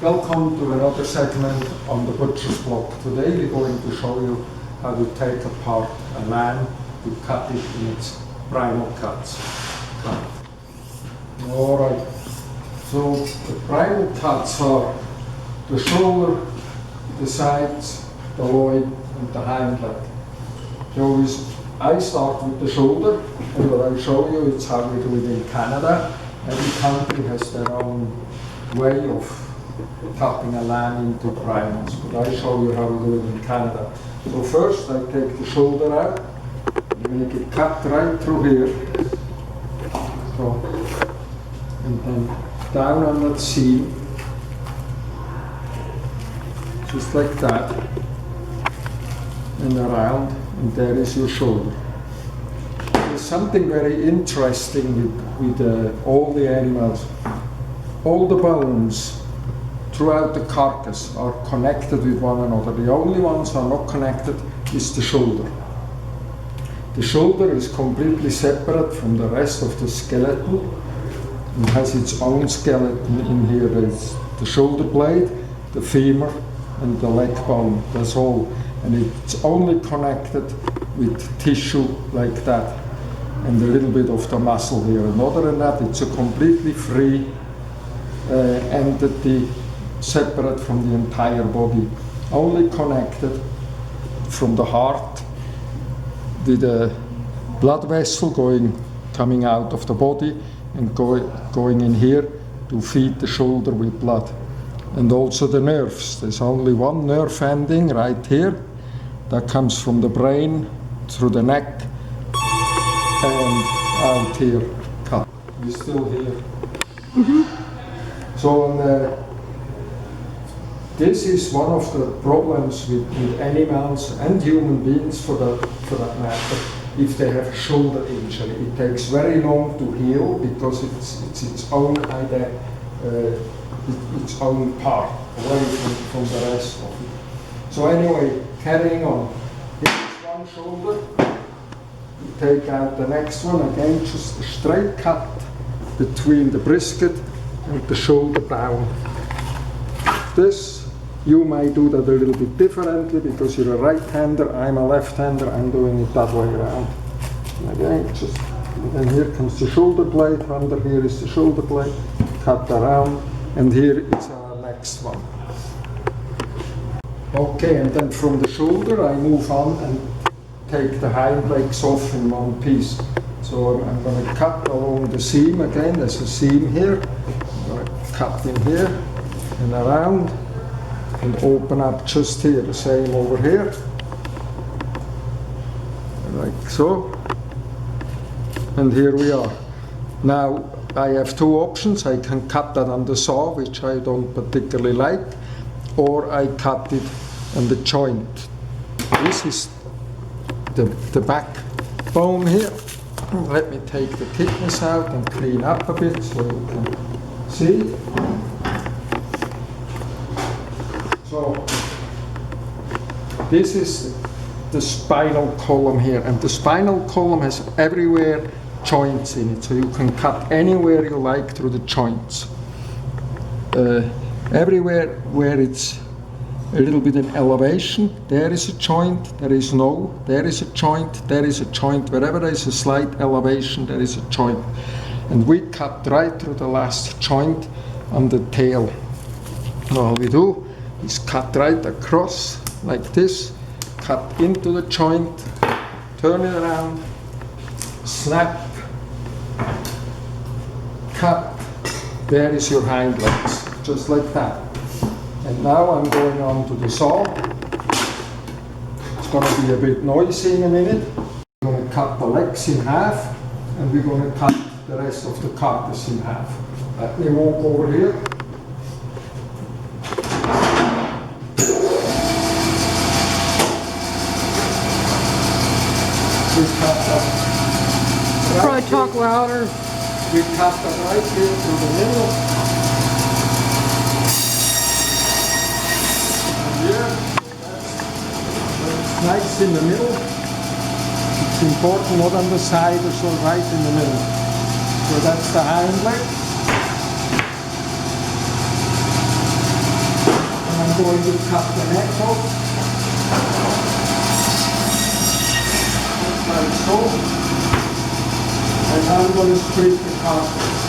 Welcome to another segment on the butcher's block. Today we're going to show you how to take apart a lamb to cut it in its primal cuts. Alright, so the primal cuts are the shoulder, the sides, the loin and the hind leg. So I start with the shoulder, and what I show you is how we do it in Canada. Every country has their own way of cutting a lamb into primals, but I show you how we do it in Canada. So first I take the shoulder out, make it cut right through here. So, and then down on that seam, just like that, and around, and there is your shoulder. There's something very interesting with all the animals. All the bones throughout the carcass are connected with one another. The only ones are not connected is the shoulder. The shoulder is completely separate from the rest of the skeleton. It has its own skeleton in here. There's the shoulder blade, the femur, and the leg bone. That's all. And it's only connected with tissue like that, and a little bit of the muscle here. And other than that, it's a completely free entity, separate from the entire body, only connected from the heart with a blood vessel coming out of the body and going in here to feed the shoulder with blood. And also the nerves. There's only one nerve ending right here that comes from the brain through the neck and out here. Cut. We're still here. So this is one of the problems with animals and human beings for that matter. If they have a shoulder injury, it takes very long to heal because it's its own its own part away from the rest of it. So anyway, carrying on. This is one shoulder. You take out the next one again, just a straight cut between the brisket and the shoulder down. This, you might do that a little bit differently because you're a right-hander, I'm a left-hander, I'm doing it that way around. And again, and then here comes the shoulder blade, under here is the shoulder blade, cut around, and here is our next one. Okay, and then from the shoulder I move on and take the hind legs off in one piece. So I'm going to cut along the seam again. There's a seam here. I'm going to cut in here and around and open up just here. The same over here, like so. And here we are. Now I have two options. I can cut that on the saw, which I don't particularly like, or I cut it on the joint. This is the back bone here. Let me take the thickness out and clean up a bit so you can see. So this is the spinal column here, and the spinal column has everywhere joints in it, so you can cut anywhere you like through the joints. Everywhere where it's a little bit in elevation, there is a joint, there is no, there is a joint, there is a joint. Wherever there is a slight elevation, there is a joint. And we cut right through the last joint on the tail. All we do is cut right across like this, cut into the joint, turn it around, snap, cut. There is your hind legs, just like that. And now I'm going on to the saw. It's going to be a bit noisy in a minute. I'm going to cut the legs in half, and we're going to cut the rest of the carcass in half. Let me walk over here. We cut that. Probably talk louder. We cut that right here through the middle. Nice in the middle. It's important not on the side or so, right in the middle. So that's the hind leg. going to cut the neck off, like so, and I'm going to split the carcass.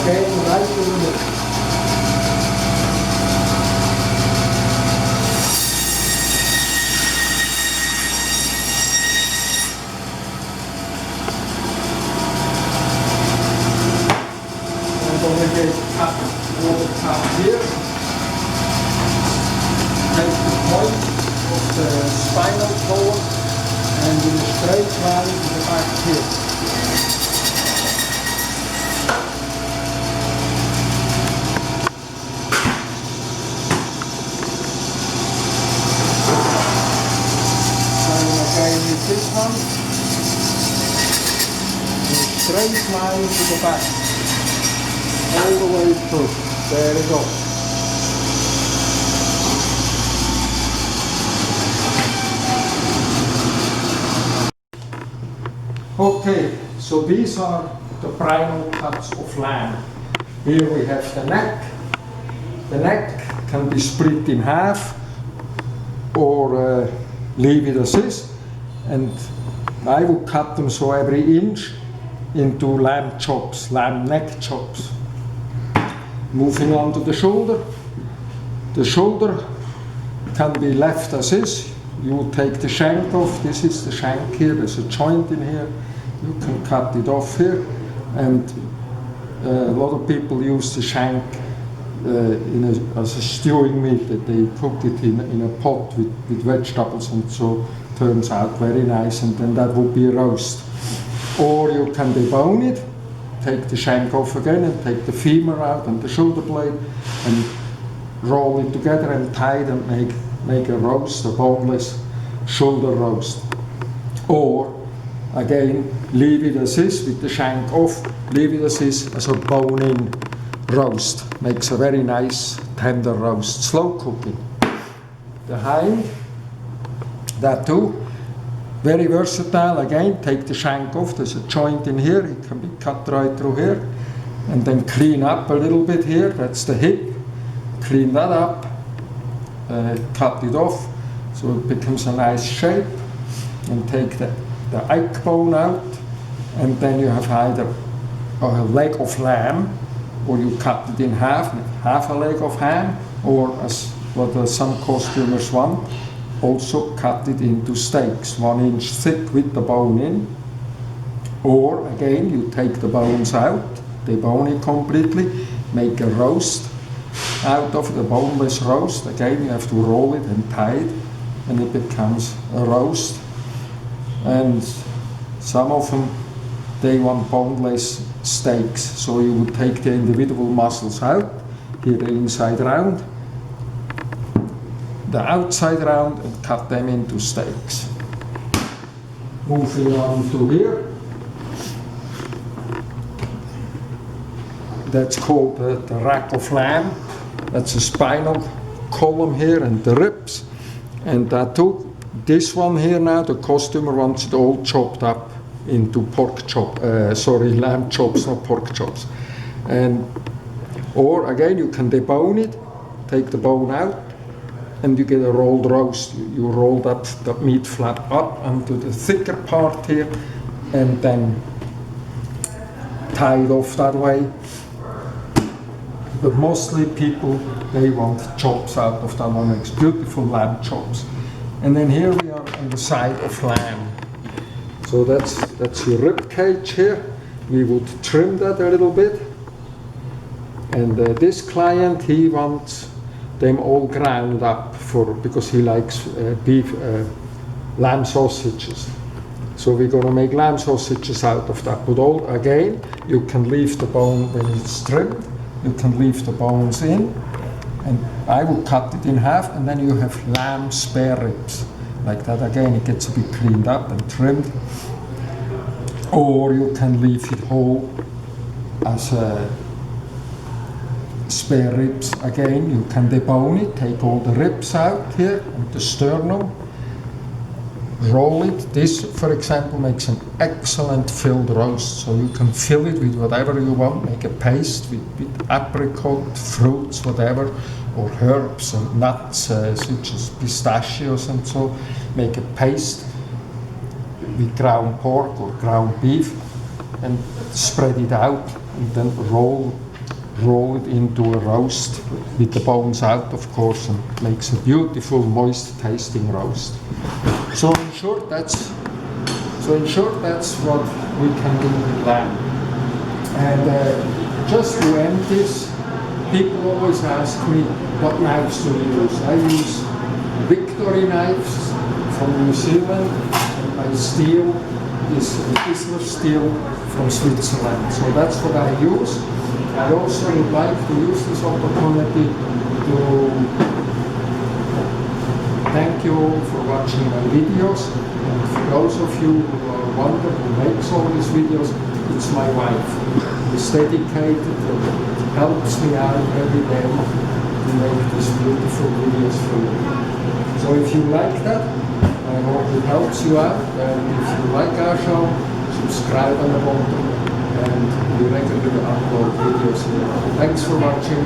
Again, right in the middle. I'm going to get another cut here. Take the point of the spinal cord and in a straight line to the back here. And again with this one, in a straight line to the back, all the way through. There we go. Okay, so these are the primal cuts of lamb. Here we have the neck. The neck can be split in half or leave it as is. And I will cut them so every inch into lamb chops, lamb neck chops. Moving on to the shoulder. The shoulder can be left as is. You take the shank off. This is the shank here. There's a joint in here. You can cut it off here. And a lot of people use the shank as a stewing meat. That they cook it in a pot with vegetables, and so turns out very nice. And then that would be a roast. Or you can debone it. Take the shank off again and take the femur out and the shoulder blade and roll it together and tie it and make a roast, a boneless shoulder roast. Or again, leave it as is with the shank off, leave it as is as a bone-in roast. Makes a very nice tender roast, slow cooking. The hind, that too. Very versatile. Again, take the shank off. There's a joint in here. It can be cut right through here. And then clean up a little bit here. That's the hip. Clean that up. Cut it off so it becomes a nice shape. And take the egg bone out. And then you have either a leg of lamb, or you cut it in half a leg of ham, or as what some costumers want, also cut it into steaks, 1 inch thick with the bone in. Or again, you take the bones out, debone it completely, make a roast out of it, a boneless roast. Again, you have to roll it and tie it, and it becomes a roast. And some of them, they want boneless steaks, so you would take the individual muscles out, here the inside round, the outside round, and cut them into steaks. Moving on to here. That's called the rack of lamb. That's a spinal column here and the ribs. And that too, this one here now, the costumer wants it all chopped up into lamb chops, not pork chops. And or again, you can debone it, take the bone out, and you get a rolled roast. You roll that meat flap up onto the thicker part here, and then tie it off that way. But mostly people, they want chops out of that one. It's beautiful lamb chops. And then here we are on the side of lamb. So that's your rib cage here. We would trim that a little bit. And this client, he wants them all ground up because he likes lamb sausages. So we're going to make lamb sausages out of that. But again, you can leave the bone when it's trimmed. You can leave the bones in. And I will cut it in half, and then you have lamb spare ribs. Like that again, it gets a bit cleaned up and trimmed. Or you can leave it whole as spare ribs. Again, you can debone it, take all the ribs out here and the sternum, roll it. This, for example, makes an excellent filled roast. So you can fill it with whatever you want, make a paste with apricot, fruits, whatever, or herbs and nuts such as pistachios and so, make a paste with ground pork or ground beef and spread it out and then roll it into a roast with the bones out, of course, and makes a beautiful moist tasting roast. So in short that's what we can do with lamb. And just to end this, people always ask me what knives do you use. I use Victory knives from New Zealand, and my steel is Isler steel from Switzerland. So that's what I use. I also would like to use this opportunity to thank you all for watching my videos. And for those of you who are wondering who makes all these videos, it's my wife. She's dedicated and helps me out every day to make these beautiful videos for you. So if you like that, I hope it helps you out. And if you like our show, subscribe on the bottom, and we regularly upload videos here. Thanks for watching.